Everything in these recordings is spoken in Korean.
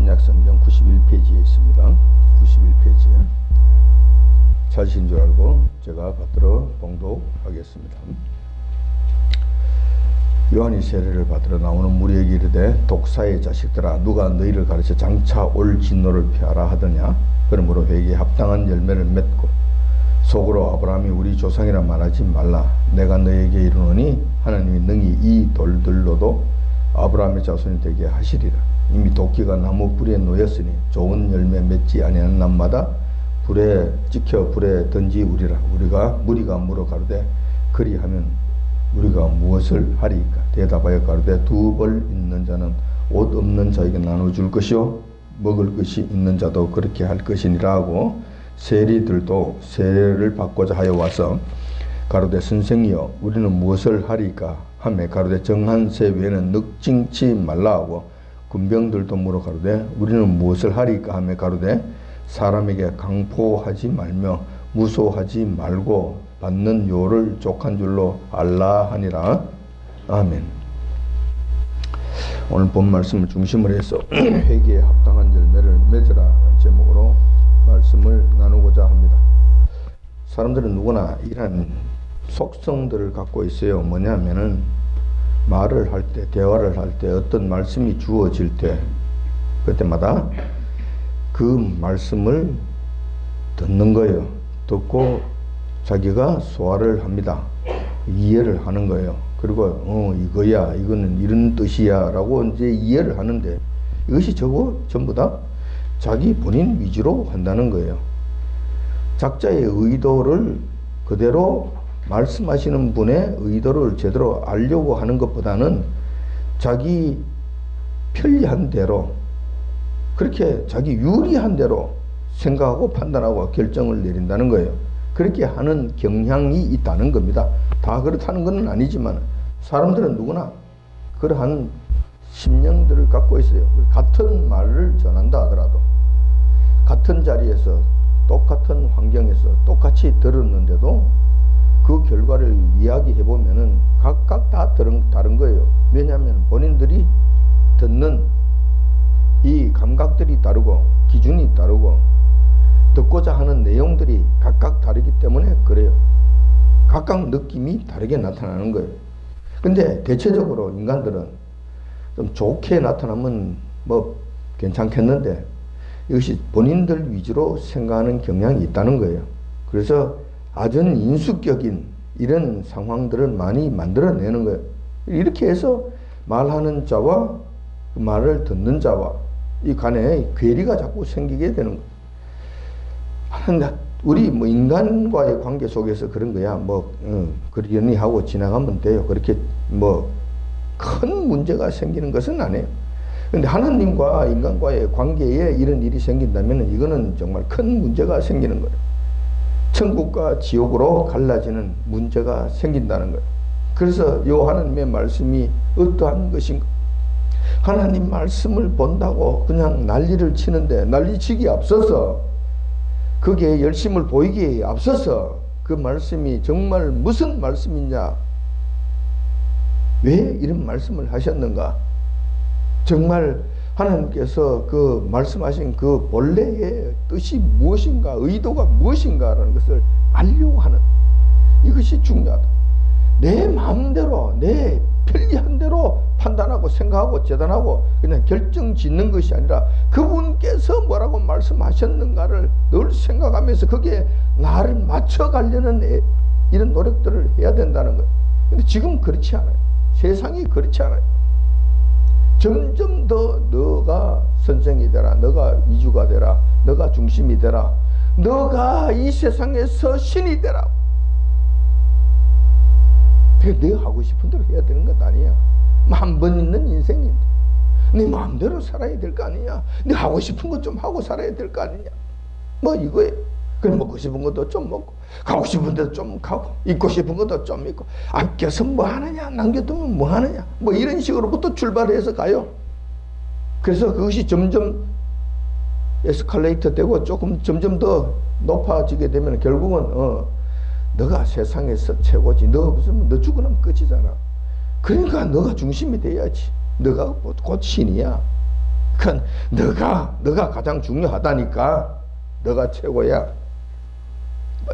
신약성경 91페이지에 있습니다. 91페이지에 찾으신 줄 알고 제가 받들어 봉독하겠습니다. 요한이 세례를 받으러 나오는 무리에게 이르되 독사의 자식들아 누가 너희를 가르쳐 장차 올 진노를 피하라 하더냐. 그러므로 회개에 합당한 열매를 맺고 속으로 아브라함이 우리 조상이라 말하지 말라. 내가 너에게 이르노니 하나님이 능히 이 돌들로도 아브라함의 자손이 되게 하시리라. 이미 도끼가 나무 불에 놓였으니 좋은 열매 맺지 아니하는 날마다 불에 찍혀 불에 던지우리라. 무리가 물어 가로되 그리하면 우리가 무엇을 하리이까. 대답하여 가로되 두 벌 있는 자는 옷 없는 자에게 나눠줄 것이요 먹을 것이 있는 자도 그렇게 할 것이니라 하고 세리들도 세례를 받고자 하여 와서 가로되 선생이여 우리는 무엇을 하리이까 하매 가로되 정한 새 외에는 늑징치 말라 하고 군병들도 물어 가로되 우리는 무엇을 하리이까 하매 가로되 사람에게 강포하지 말며 무소하지 말고 받는 요를 족한 줄로 알라 하니라. 아멘. 오늘 본 말씀을 중심으로 해서 회개에 합당한 열매를 맺으라 하는 제목으로 말씀을 나누고자 합니다. 사람들은 누구나 이런 속성들을 갖고 있어요. 뭐냐면은 말을 할 때, 대화를 할 때 어떤 말씀이 주어질 때 그때마다 그 말씀을 듣는 거예요. 듣고 자기가 소화를 합니다. 이해를 하는 거예요. 그리고 이거야, 이거는 이런 뜻이야 라고 이제 이해를 하는데 이것이 전부 다 자기 본인 위주로 한다는 거예요. 작자의 의도를 그대로 말씀하시는 분의 의도를 제대로 알려고 하는 것보다는 자기 편리한 대로 그렇게 자기 유리한 대로 생각하고 판단하고 결정을 내린다는 거예요. 그렇게 하는 경향이 있다는 겁니다. 다 그렇다는 건 아니지만 사람들은 누구나 그러한 심령들을 갖고 있어요. 같은 말을 전한다 하더라도 같은 자리에서 똑같은 환경에서 똑같이 들었는데도 그 결과를 이야기해 보면은 각각 다 다른 거예요. 왜냐하면 본인들이 듣는 이 감각들이 다르고 기준이 다르고 듣고자 하는 내용들이 각각 다르기 때문에 그래요. 각각 느낌이 다르게 나타나는 거예요. 근데 대체적으로 인간들은 좀 좋게 나타나면 뭐 괜찮겠는데 이것이 본인들 위주로 생각하는 경향이 있다는 거예요. 그래서 아주 인수격인 이런 상황들을 많이 만들어내는 거예요. 이렇게 해서 말하는 자와 그 말을 듣는 자와 이 간에 괴리가 자꾸 생기게 되는 거예요. 우리 인간과의 관계 속에서 그런 거야. 그러니 하고 지나가면 돼요. 그렇게 큰 문제가 생기는 것은 아니에요. 근데 하나님과 인간과의 관계에 이런 일이 생긴다면 이거는 정말 큰 문제가 생기는 거예요. 천국과 지옥으로 갈라지는 문제가 생긴다는 거예요. 그래서 요 하나님의 말씀이 어떠한 것인가? 하나님 말씀을 본다고 그냥 난리를 치는데 난리치기 앞서서 거기에 열심을 보이기에 앞서서 그 말씀이 정말 무슨 말씀이냐? 왜 이런 말씀을 하셨는가? 정말 하나님께서 그 말씀하신 그 본래의 뜻이 무엇인가, 의도가 무엇인가라는 것을 알려고 하는 이것이 중요하다. 내 마음대로, 내 편리한 대로 판단하고 생각하고 재단하고 그냥 결정 짓는 것이 아니라 그분께서 뭐라고 말씀하셨는가를 늘 생각하면서 거기에 나를 맞춰가려는 이런 노력들을 해야 된다는 거예요. 근데 지금 그렇지 않아요. 세상이 그렇지 않아요. 점점 더 너가 선생이 되라, 너가 위주가 되라, 너가 중심이 되라, 너가 이 세상에서 신이 되라. 내가 하고 싶은 대로 해야 되는 것 아니야. 한 번 있는 인생인데 네 마음대로 살아야 될 거 아니냐. 네 하고 싶은 것 좀 하고 살아야 될 거 아니냐. 이거예요. 그럼 먹고 싶은 것도 좀 먹고 가고 싶은 데도 좀 가고 입고 싶은 것도 좀 입고 아껴서 뭐 하느냐 남겨두면 뭐 하느냐 이런 식으로부터 출발해서 가요. 그래서 그것이 점점 에스컬레이터 되고 조금 점점 더 높아지게 되면 결국은 너가 세상에서 최고지. 너 없으면 너 죽으면 끝이잖아. 그러니까 너가 중심이 돼야지. 너가 곧 신이야. 그건 너가 가장 중요하다니까. 너가 최고야.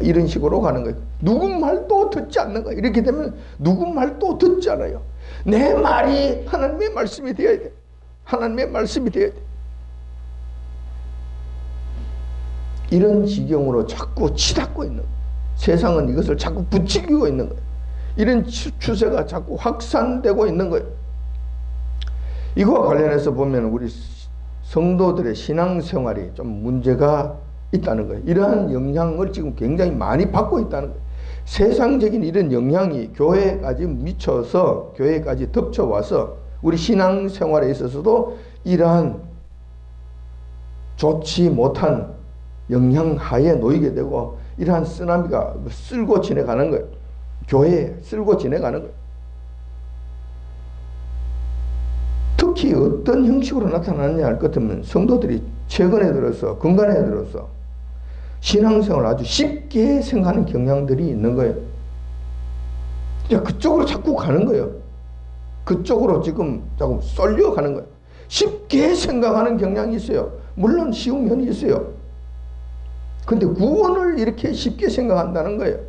이런 식으로 가는 거예요. 누구 말도 듣지 않는 거예요. 이렇게 되면 누구 말도 듣지 않아요. 내 말이 하나님의 말씀이 되어야 돼. 하나님의 말씀이 되어야 돼. 이런 지경으로 자꾸 치닫고 있는 거예요. 세상은 이것을 자꾸 부추기고 있는 거예요. 이런 추세가 자꾸 확산되고 있는 거예요. 이거와 관련해서 보면 우리 성도들의 신앙생활이 좀 문제가 있다는 거예요. 이러한 영향을 지금 굉장히 많이 받고 있다는 거예요. 세상적인 이런 영향이 교회까지 미쳐서 교회까지 덮쳐와서 우리 신앙생활에 있어서도 이러한 좋지 못한 영향하에 놓이게 되고 이러한 쓰나미가 쓸고 지내가는 거예요. 교회에 쓸고 지내가는 거예요. 특히 어떤 형식으로 나타나느냐 할 것 같으면 성도들이 최근에 들어서 근간에 들어서 신앙생활을 아주 쉽게 생각하는 경향들이 있는 거예요. 그쪽으로 자꾸 가는 거예요. 그쪽으로 지금 자꾸 쏠려가는 거예요. 쉽게 생각하는 경향이 있어요. 물론 쉬운 면이 있어요. 근데 구원을 이렇게 쉽게 생각한다는 거예요.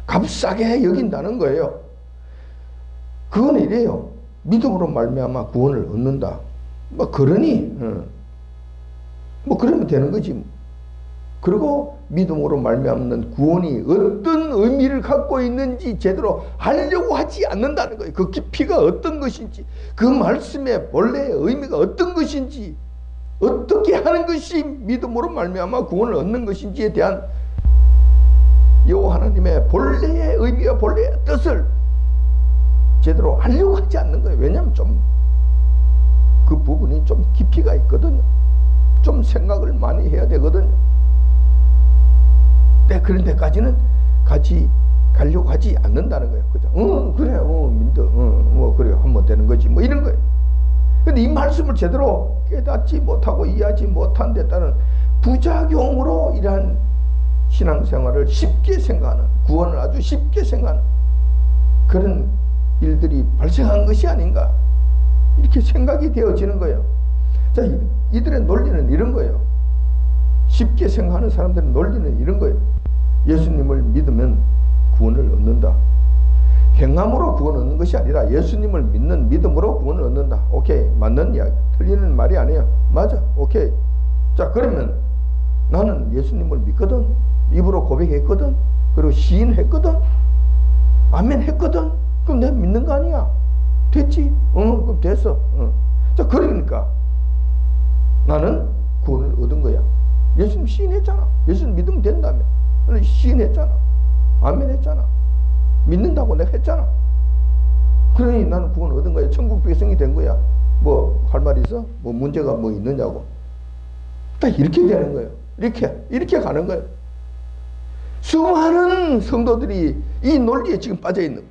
값싸게 여긴다는 거예요. 그건 이래요. 믿음으로 말미암아 구원을 얻는다. 그러니 그러면 되는 거지. 그리고 믿음으로 말미암는 구원이 어떤 의미를 갖고 있는지 제대로 알려고 하지 않는다는 거예요. 그 깊이가 어떤 것인지, 그 말씀의 본래의 의미가 어떤 것인지, 어떻게 하는 것이 믿음으로 말미암아 구원을 얻는 것인지에 대한 여호와 하나님의 본래의 의미와 본래의 뜻을 제대로 알려고 하지 않는 거예요. 왜냐하면 좀 그 부분이 좀 깊이가 있거든요. 좀 생각을 많이 해야 되거든요. 그런 데까지는 가려고 하지 않는다는 거예요. 그죠? 그래, 믿어. 그래, 하면 되는 거지. 이런 거예요. 근데 이 말씀을 제대로 깨닫지 못하고 이해하지 못한 데 따른 부작용으로 이러한 신앙생활을 쉽게 생각하는, 구원을 아주 쉽게 생각하는 그런 일들이 발생한 것이 아닌가. 이렇게 생각이 되어지는 거예요. 자, 이들의 논리는 이런 거예요. 쉽게 생각하는 사람들의 논리는 이런 거예요. 예수님을 믿으면 구원을 얻는다. 행함으로 구원을 얻는 것이 아니라 예수님을 믿는 믿음으로 구원을 얻는다. 오케이. 맞는 이야기. 틀리는 말이 아니에요. 맞아. 오케이. 자, 그러면 나는 예수님을 믿거든. 입으로 고백했거든. 그리고 시인했거든. 아멘 했거든. 그럼 내가 믿는 거 아니야. 됐지? 그럼 됐어. 자, 그러니까 나는 구원을 얻은 거야. 예수님 시인했잖아. 예수님 믿으면 된다며. 시인했잖아. 아멘 했잖아. 믿는다고 내가 했잖아. 그러니 나는 구원 얻은 거야. 천국 백성이 된 거야. 할 말이 있어? 문제가 있느냐고. 딱 이렇게 되는 거예요. 이렇게 가는 거예요. 수많은 성도들이 이 논리에 지금 빠져 있는,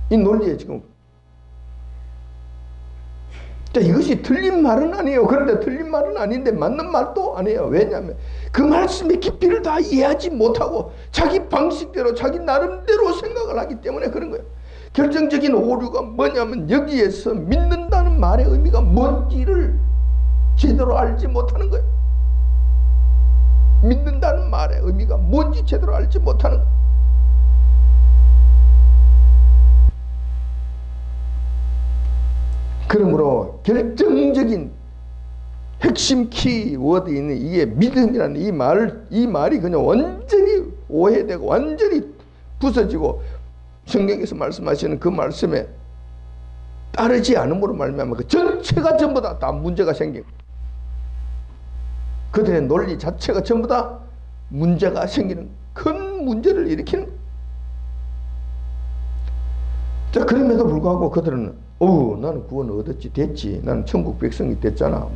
이 논리에 지금. 자, 이것이 틀린 말은 아니에요. 그런데 틀린 말은 아닌데 맞는 말도 아니에요. 왜냐하면 그 말씀의 깊이를 다 이해하지 못하고 자기 방식대로 자기 나름대로 생각을 하기 때문에 그런 거예요. 결정적인 오류가 뭐냐면 여기에서 믿는다는 말의 의미가 뭔지를 제대로 알지 못하는 거예요. 믿는다는 말의 의미가 뭔지 제대로 알지 못하는 거예요. 그러므로 결정적인 핵심 키워드인 이게 믿음이라는 이 말이 그냥 완전히 오해되고 완전히 부서지고 성경에서 말씀하시는 그 말씀에 따르지 않음으로 말미암아 그 전체가 전부 다 문제가 생긴, 그들의 논리 자체가 전부 다 문제가 생기는, 큰 문제를 일으키는. 자, 그럼에도 불구하고 그들은 나는 구원을 얻었지, 됐지, 나는 천국 백성이 됐잖아,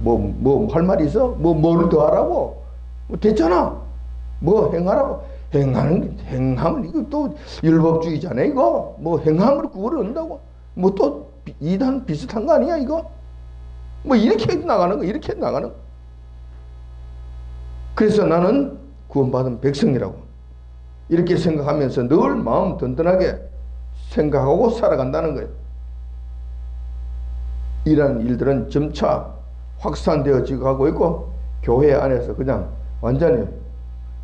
할 말이 있어? 뭘 더 하라고? 됐잖아, 행하라고. 행함을, 이거 또 율법주의잖아, 이거. 행함으로 구원을 얻는다고? 또 이단 비슷한 거 아니야, 이거? 이렇게 나가는 거, 이렇게 나가는 거. 그래서 나는 구원받은 백성이라고 이렇게 생각하면서 늘 마음 든든하게 생각하고 살아간다는 거예요. 이러한 일들은 점차 확산되어지고 하고 있고, 교회 안에서 그냥 완전히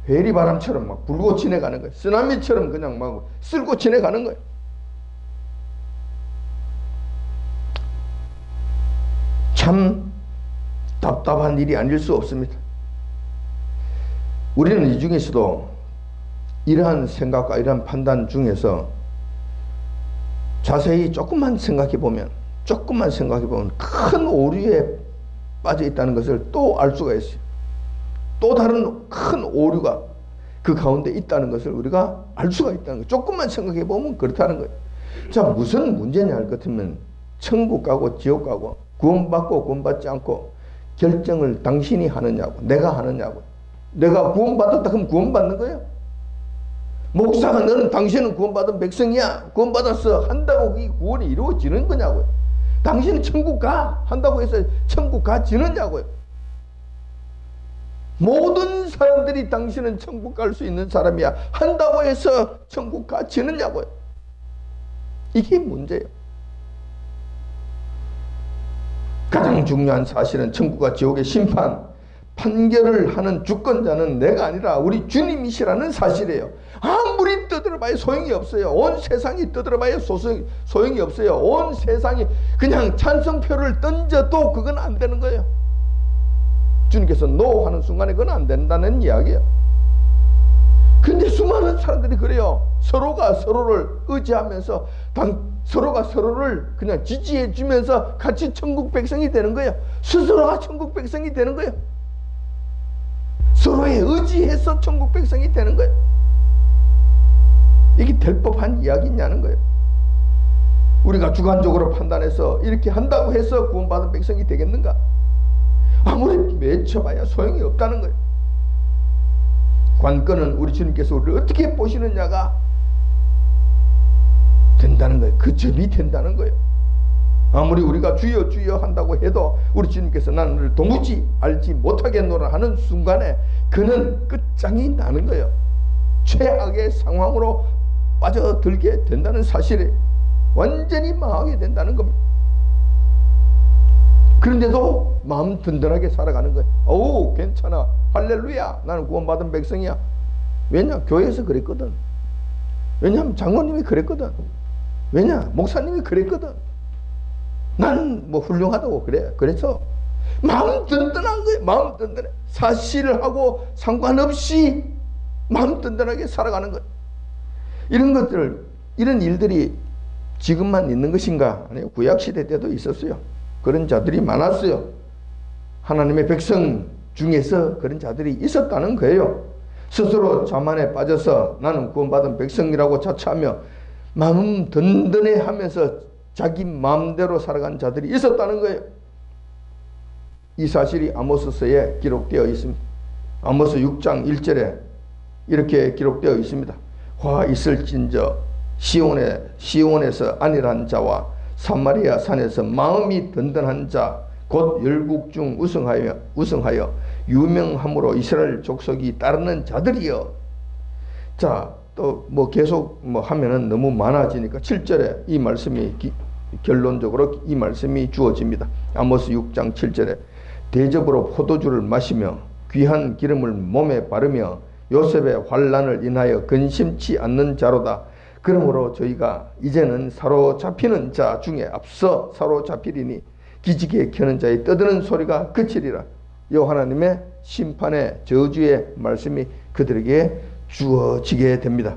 회리바람처럼 막 불고 지내가는 거예요. 쓰나미처럼 그냥 막 쓸고 지내가는 거예요. 참 답답한 일이 아닐 수 없습니다. 우리는 이 중에서도 이러한 생각과 이러한 판단 중에서 자세히 조금만 생각해 보면 큰 오류에 빠져 있다는 것을 또 알 수가 있어요. 또 다른 큰 오류가 그 가운데 있다는 것을 우리가 알 수가 있다는 거예요. 조금만 생각해 보면 그렇다는 거예요. 자, 무슨 문제냐 할 것 같으면 천국 가고 지옥 가고 구원받고 구원받지 않고 결정을 당신이 하느냐고, 내가 하느냐고. 내가 구원받았다 그럼 구원받는 거예요. 목사가 너는 당신은 구원받은 백성이야, 구원받았어 한다고 이 구원이 이루어지는 거냐고요. 당신은 천국 가 한다고 해서 천국 가지느냐고요. 모든 사람들이 당신은 천국 갈 수 있는 사람이야 한다고 해서 천국 가지느냐고요. 이게 문제예요. 가장 중요한 사실은 천국과 지옥의 심판, 판결을 하는 주권자는 내가 아니라 우리 주님이시라는 사실이에요. 아무리 떠들어봐야 소용이 없어요. 온 세상이 떠들어봐야 소용이 없어요. 온 세상이 그냥 찬성표를 던져도 그건 안 되는 거예요. 주님께서 노 하는 순간에 그건 안 된다는 이야기예요. 근데 수많은 사람들이 그래요. 서로가 서로를 의지하면서 서로가 서로를 그냥 지지해 주면서 같이 천국 백성이 되는 거예요. 스스로가 천국 백성이 되는 거예요. 서로에 의지해서 천국 백성이 되는 거예요. 이게 될 법한 이야기냐는 거예요. 우리가 주관적으로 판단해서 이렇게 한다고 해서 구원받은 백성이 되겠는가? 아무리 외쳐봐야 소용이 없다는 거예요. 관건은 우리 주님께서 우리를 어떻게 보시느냐가 된다는 거예요. 그 점이 된다는 거예요. 아무리 우리가 주여 주여 한다고 해도 우리 주님께서 나는 너를 도무지 알지 못하겠노라 하는 순간에 그는 끝장이 나는 거예요. 최악의 상황으로 빠져들게 된다는 사실에 완전히 망하게 된다는 겁니다. 그런데도 마음 든든하게 살아가는 거예요. 어우 괜찮아, 할렐루야, 나는 구원받은 백성이야. 왜냐? 교회에서 그랬거든. 왜냐하면 장로님이 그랬거든. 왜냐? 목사님이 그랬거든. 나는 뭐 훌륭하다고 그래. 그래서 마음 든든한 거예요. 마음 든든해. 사실하고 상관없이 마음 든든하게 살아가는 거예요. 이런 것들, 이런 일들이 지금만 있는 것인가? 아니요, 구약시대 때도 있었어요. 그런 자들이 많았어요. 하나님의 백성 중에서 그런 자들이 있었다는 거예요. 스스로 자만에 빠져서 나는 구원받은 백성이라고 자처하며 마음 든든해하면서 자기 마음대로 살아간 자들이 있었다는 거예요. 이 사실이 아모스서에 기록되어 있습니다. 아모스 6장 1절에 이렇게 기록되어 있습니다. 화 있을진저 시온에서 안일한 자와 사마리아 산에서 마음이 든든한 자 곧 열국 중 우승하여 유명함으로 이스라엘 족속이 따르는 자들이여. 자, 또 뭐 계속 뭐 하면은 너무 많아지니까 7절에 이 말씀이 결론적으로 이 말씀이 주어집니다. 아모스 6장 7절에 대접으로 포도주를 마시며 귀한 기름을 몸에 바르며 요셉의 환난을 인하여 근심치 않는 자로다. 그러므로 저희가 이제는 사로잡히는 자 중에 앞서 사로잡히리니 기지개 켜는 자의 떠드는 소리가 그치리라. 여호와 하나님의 심판의 저주의 말씀이 그들에게 주어지게 됩니다.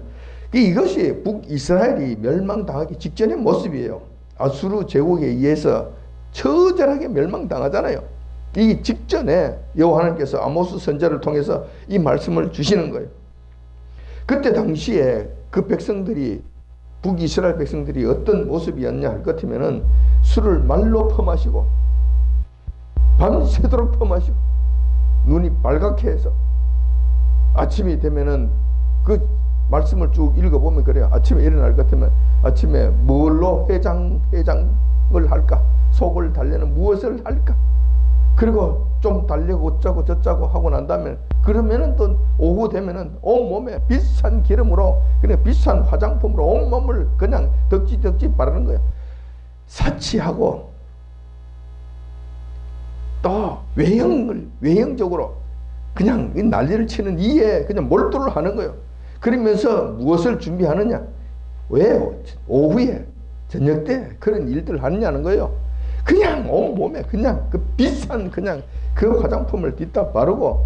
이것이 북이스라엘이 멸망당하기 직전의 모습이에요. 아수르 제국에 의해서 처절하게 멸망당하잖아요. 이 직전에 여호와 하나님께서 아모스 선지자를 통해서 이 말씀을 주시는 거예요. 그때 당시에 그 백성들이, 북이스라엘 백성들이 어떤 모습이었냐 할 것 같으면은 술을 말로 퍼마시고 밤새도록 퍼마시고 눈이 빨갛게 해서 아침이 되면은 그 말씀을 쭉 읽어보면 그래요. 아침에 일어날 것 같으면 아침에 뭘로 해장을 할까? 속을 달래는 무엇을 할까? 그리고 좀 달래고 어쩌고 저쩌고 하고 난 다음에 그러면은 또 오후 되면은 온몸에 비싼 기름으로 그냥 비싼 화장품으로 온몸을 그냥 덕지 바르는 거예요. 사치하고 또 외형적으로 그냥 난리를 치는 이에 그냥 몰두를 하는 거예요. 그러면서 무엇을 준비하느냐? 왜 오후에 저녁 때 그런 일들을 하느냐는 거예요. 그냥 온몸에 그냥 그 비싼 그냥 그 화장품을 뒷다 바르고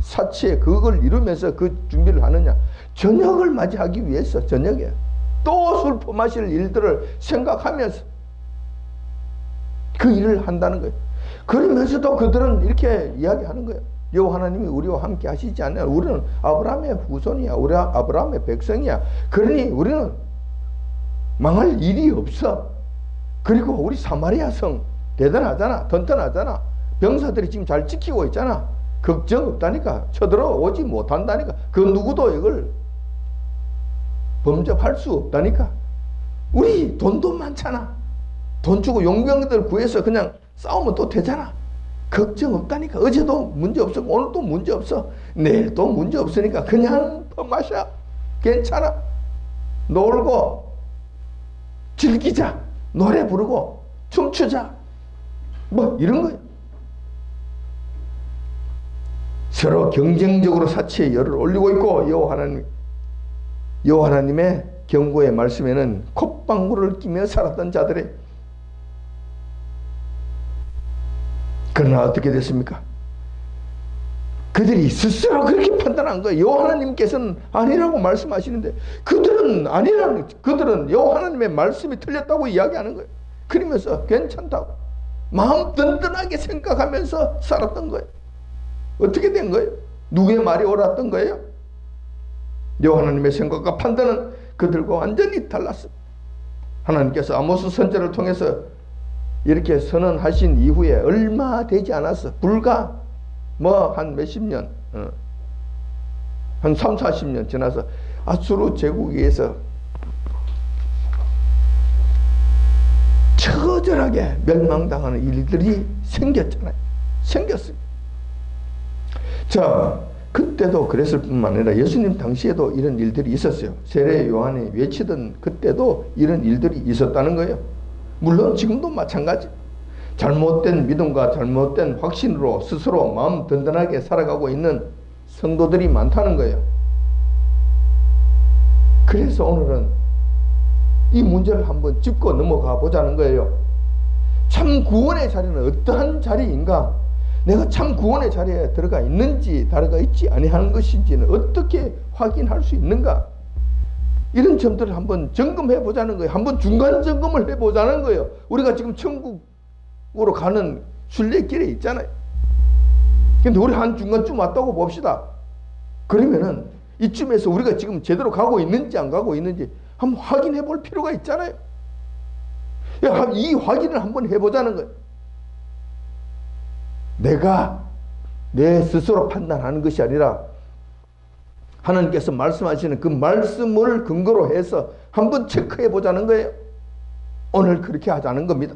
사치에 그걸 이루면서 그 준비를 하느냐? 저녁을 맞이하기 위해서 저녁에 또 술 퍼마실 일들을 생각하면서 그 일을 한다는 거예요. 그러면서도 그들은 이렇게 이야기하는 거예요. 여호와 하나님이 우리와 함께 하시지 않냐? 우리는 아브라함의 후손이야. 우리 아브라함의 백성이야. 그러니 우리는 망할 일이 없어. 그리고 우리 사마리아 성 대단하잖아. 튼튼하잖아. 병사들이 지금 잘 지키고 있잖아. 걱정 없다니까. 쳐들어오지 못한다니까. 그 누구도 이걸 범접할 수 없다니까. 우리 돈도 많잖아. 돈 주고 용병들 구해서 그냥 싸우면 또 되잖아. 걱정 없다니까. 어제도 문제 없었고 오늘도 문제 없어. 내일도 문제 없으니까 그냥 마셔. 괜찮아. 놀고 즐기자. 노래 부르고 춤추자. 뭐 이런 거예요. 서로 경쟁적으로 사치의 열을 올리고 있고 여호와 하나님의 경고의 말씀에는 콧방울을 끼며 살았던 자들의 그러나 어떻게 됐습니까? 그들이 스스로 그렇게 판단한 거예요. 여호와 하나님께서는 아니라고 말씀하시는데 그들은 여호와 하나님의 말씀이 틀렸다고 이야기하는 거예요. 그러면서 괜찮다고 마음 든든하게 생각하면서 살았던 거예요. 어떻게 된 거예요? 누구의 말이 옳았던 거예요? 여호와 하나님의 생각과 판단은 그들과 완전히 달랐습니다. 하나님께서 아모스 선지자를 통해서 이렇게 선언하신 이후에 얼마 되지 않았어. 불과 한 몇십 년, 한 3, 40년 지나서 아수르 제국에서 처절하게 멸망당하는 일들이 생겼잖아요. 생겼습니다. 자, 그때도 그랬을 뿐만 아니라 예수님 당시에도 이런 일들이 있었어요. 세례 요한이 외치던 그때도 이런 일들이 있었다는 거예요. 물론 지금도 마찬가지. 잘못된 믿음과 잘못된 확신으로 스스로 마음 든든하게 살아가고 있는 성도들이 많다는 거예요. 그래서 오늘은 이 문제를 한번 짚고 넘어가 보자는 거예요. 참 구원의 자리는 어떠한 자리인가? 내가 참 구원의 자리에 들어가 있는지 들어가 있지 아니하는 것인지는 어떻게 확인할 수 있는가? 이런 점들을 한번 점검해 보자는 거예요. 한번 중간 점검을 해 보자는 거예요. 우리가 지금 천국으로 가는 순례길에 있잖아요. 근데 우리 한 중간쯤 왔다고 봅시다. 그러면은 이쯤에서 우리가 지금 제대로 가고 있는지 안 가고 있는지 한번 확인해 볼 필요가 있잖아요. 이 확인을 한번 해 보자는 거예요. 내가 내 스스로 판단하는 것이 아니라 하나님께서 말씀하시는 그 말씀을 근거로 해서 한번 체크해 보자는 거예요. 오늘 그렇게 하자는 겁니다.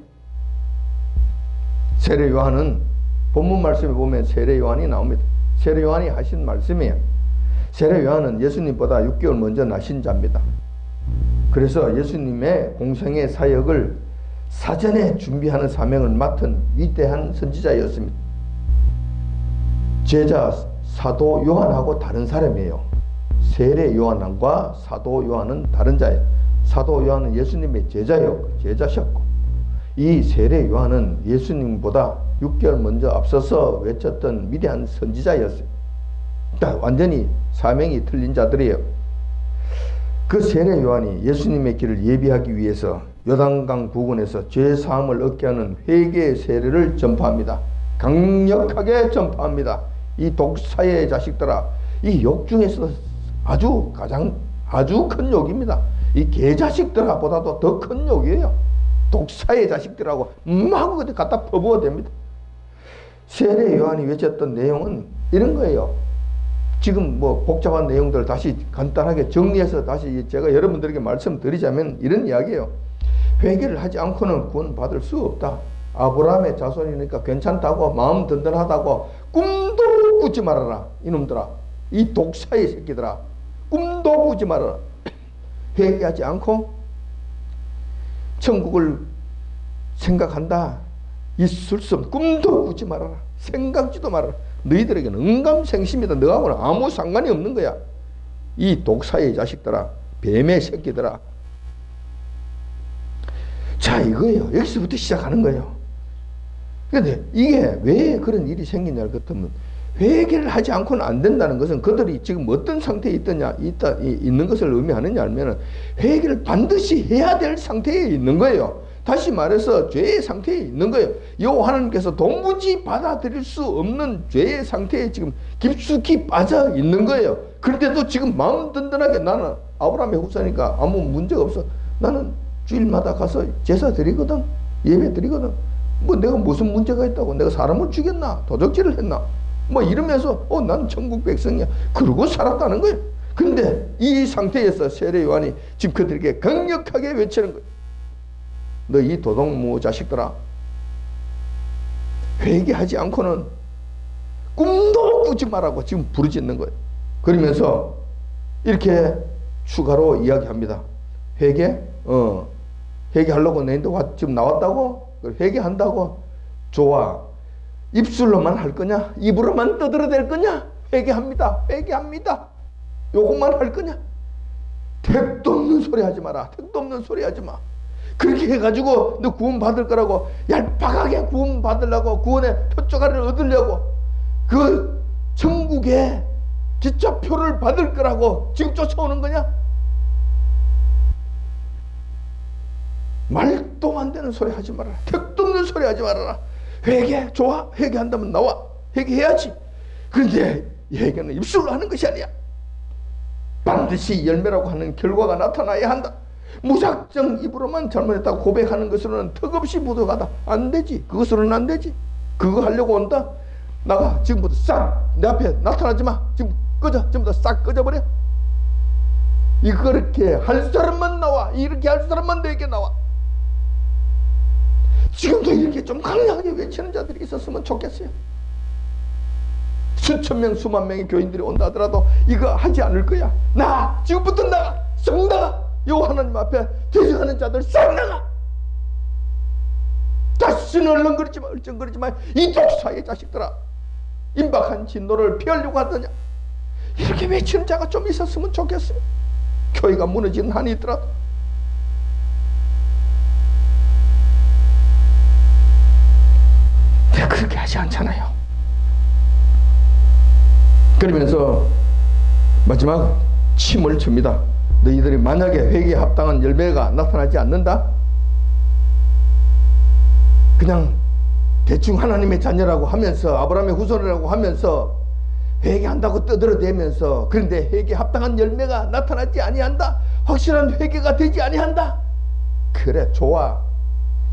세례 요한은 본문 말씀에 보면 세례 요한이 나옵니다. 세례 요한이 하신 말씀이에요. 세례 요한은 예수님보다 6개월 먼저 나신 자입니다. 그래서 예수님의 공생의 사역을 사전에 준비하는 사명을 맡은 위대한 선지자였습니다. 제자 사도 요한하고 다른 사람이에요. 세례 요한과 사도 요한은 다른 자예요. 사도 요한은 예수님의 제자셨고 이 세례 요한은 예수님보다 6개월 먼저 앞서서 외쳤던 위대한 선지자였어요. 완전히 사명이 틀린 자들이에요. 그 세례 요한이 예수님의 길을 예비하기 위해서 요단강 부근에서 죄 사함을 얻게 하는 회개의 세례를 전파합니다. 강력하게 전파합니다. 이 독사의 자식들아, 이 욕 중에서 아주 큰 욕입니다. 이 개자식들아 보다도 더 큰 욕이에요. 독사의 자식들하고 막 갖다 퍼부어 됩니다. 세례 요한이 외쳤던 내용은 이런 거예요. 지금 복잡한 내용들 다시 간단하게 정리해서 다시 제가 여러분들에게 말씀드리자면 이런 이야기예요. 회개를 하지 않고는 구원 받을 수 없다. 아브라함의 자손이니까 괜찮다고, 마음 든든하다고 꿈도 꾸지 말아라. 이놈들아, 이 독사의 새끼들아, 꿈도 꾸지 말아라. 회개하지 않고 천국을 생각한다. 있을 수 없는, 꿈도 꾸지 말아라. 생각지도 말아라. 너희들에게는 응감생심이다. 너하고는 아무 상관이 없는 거야. 이 독사의 자식들아, 뱀의 새끼들아. 자, 이거예요. 여기서부터 시작하는 거예요. 그런데 이게 왜 그런 일이 생기냐 같으면, 회개를 하지 않고는 안 된다는 것은 그들이 지금 어떤 상태에 있는 것을 의미하느냐 하면, 회개를 반드시 해야 될 상태에 있는 거예요. 다시 말해서 죄의 상태에 있는 거예요. 여호와 하나님께서 도무지 받아들일 수 없는 죄의 상태에 지금 깊숙이 빠져 있는 거예요. 그런데도 지금 마음 든든하게, 나는 아브라함의 후손이니까 아무 문제가 없어. 나는 주일마다 가서 제사 드리거든. 예배 드리거든. 뭐 내가 무슨 문제가 있다고, 내가 사람을 죽였나, 도적질을 했나, 뭐 이러면서 난 천국 백성이야, 그러고 살았다는 거예요. 근데 이 상태에서 세례 요한이 지금 그들에게 강력하게 외치는 거예요. 너 이 도둑무 자식들아, 회개하지 않고는 꿈도 꾸지 말라고 지금 부르짖는 거예요. 그러면서 이렇게 추가로 이야기합니다. 회개? 회개하려고 너희들 지금 나왔다고? 회개한다고? 좋아. 입술로만 할 거냐? 입으로만 떠들어댈 거냐? 회개합니다. 회개합니다. 요것만 할 거냐? 택도 없는 소리 하지 마라. 택도 없는 소리 하지 마. 그렇게 해가지고 너 구원 받을 거라고, 얄팍하게 구원 받으려고, 구원의 표조가를 얻으려고, 그 천국의 기차표를 받을 거라고 지금 쫓아오는 거냐? 말도 안 되는 소리 하지 말아라. 택도 없는 소리 하지 말아라. 회개, 좋아. 회개한다면 나와. 회개해야지. 그런데 회개는 입술로 하는 것이 아니야. 반드시 열매라고 하는 결과가 나타나야 한다. 무작정 입으로만 잘못했다고 고백하는 것으로는 턱없이 부족하다. 안 되지. 그것으로는 안 되지. 그거 하려고 온다? 나가. 지금부터 싹 내 앞에 나타나지 마. 지금 꺼져. 전부 다 싹 꺼져버려. 이렇게 할 사람만 나와. 이렇게 할 사람만 너에게 나와. 지금도 이렇게 좀 강력하게 외치는 자들이 있었으면 좋겠어요. 수천 명, 수만 명의 교인들이 온다 하더라도 이거 하지 않을 거야. 나 지금부터 나가. 썩 나가. 여호와 하나님 앞에 대적하는 자들 싹 나가. 다시는 얼렁거리지 마. 얼쩡거리지 마. 이 독사의 자식들아, 임박한 진노를 피하려고 하더냐. 이렇게 외치는 자가 좀 있었으면 좋겠어요. 교회가 무너지는 한이 있더라도. 내가 그렇게 하지 않잖아요. 그러면서 마지막 침을 줍니다. 너희들이 만약에 회개에 합당한 열매가 나타나지 않는다? 그냥 대충 하나님의 자녀라고 하면서, 아브라함의 후손이라고 하면서 회개한다고 떠들어대면서, 그런데 회개에 합당한 열매가 나타나지 아니한다? 확실한 회개가 되지 아니한다? 그래, 좋아.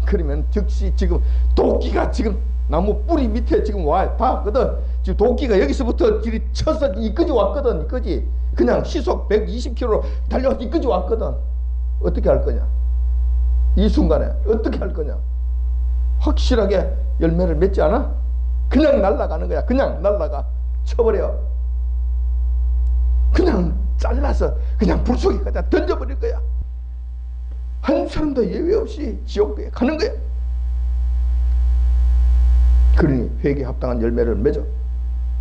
그러면 즉시 지금 도끼가 지금 나무 뿌리 밑에 지금 와 닿았거든. 지금 도끼가 여기서부터 길이 쳐서 이까지 왔거든. 이까지 그냥 시속 120km로 달려와서 이까지 왔거든. 어떻게 할 거냐? 이 순간에 어떻게 할 거냐? 확실하게 열매를 맺지 않아? 그냥 날아가는 거야. 그냥 날아가. 쳐버려. 그냥 잘라서 그냥 불 속에 갖다 던져버릴 거야. 한 사람도 예외 없이 지옥에 가는 거야. 그러니 회개에 합당한 열매를 맺어.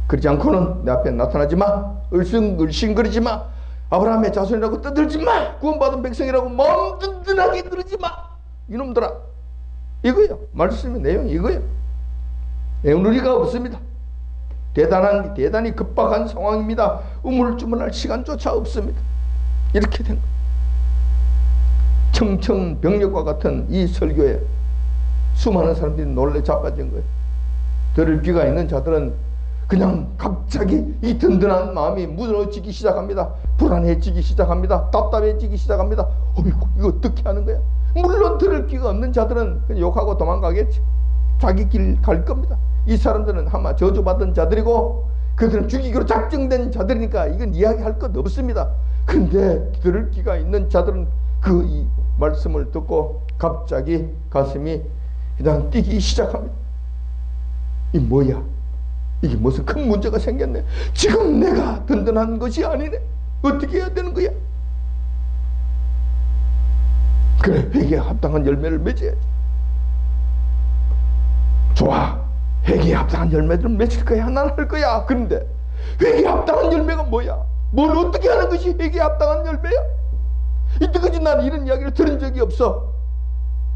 그러지 않고는 내 앞에 나타나지 마. 얼씬거리지 마. 아브라함의 자손이라고 떠들지 마. 구원받은 백성이라고 마음 든든하게 그러지 마. 이놈들아. 이거예요. 말씀의 내용이 이거예요. 우리가 없습니다. 대단히 급박한 상황입니다. 우물쭈물할 시간조차 없습니다. 이렇게 된 거예요. 청천벽력과 같은 이 설교에 수많은 사람들이 놀래 자빠진 거예요. 들을 귀가 있는 자들은 그냥 갑자기 이 든든한 마음이 무너지기 시작합니다. 불안해지기 시작합니다. 답답해지기 시작합니다. 어이구, 이거 어떻게 하는 거야? 물론 들을 귀가 없는 자들은 그냥 욕하고 도망가겠지. 자기 길 갈 겁니다. 이 사람들은 아마 저주받은 자들이고 그들은 죽이기로 작정된 자들이니까 이건 이야기할 것 없습니다. 그런데 들을 귀가 있는 자들은 그 이 말씀을 듣고 갑자기 가슴이 그냥 뛰기 시작합니다. 이 뭐야? 이게 무슨 큰 문제가 생겼네. 지금 내가 든든한 것이 아니네. 어떻게 해야 되는 거야? 그래, 회개에 합당한 열매를 맺어야지. 좋아, 회개에 합당한 열매들은 맺을 거야. 난 할 거야. 그런데 회개에 합당한 열매가 뭐야? 뭘 어떻게 하는 것이 회개에 합당한 열매야? 이때까지 난 이런 이야기를 들은 적이 없어.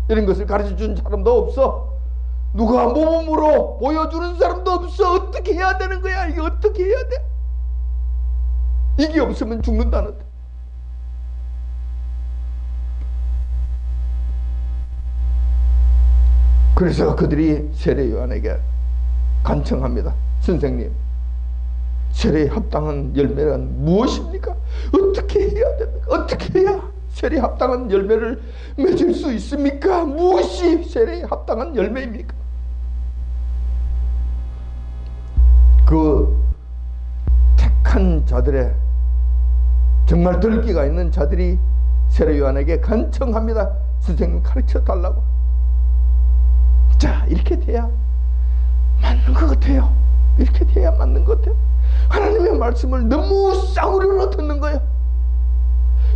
이런 것을 가르쳐준 사람도 없어. 누가 모범으로 보여주는 사람도 없어. 어떻게 해야 되는 거야? 이게 어떻게 해야 돼? 이게 없으면 죽는다는데. 그래서 그들이 세례 요한에게 간청합니다. 선생님, 세례에 합당한 열매는 무엇입니까? 어떻게 해야 됩니까? 어떻게 해야 세례에 합당한 열매를 맺을 수 있습니까? 무엇이 세례에 합당한 열매입니까? 그 택한 자들의 정말 들기가 있는 자들이 세례 요한에게 간청합니다. 선생님, 가르쳐 달라고. 자, 이렇게 돼야 맞는 것 같아요. 이렇게 돼야 맞는 것 같아요. 하나님의 말씀을 너무 싸구려로 듣는 거예요.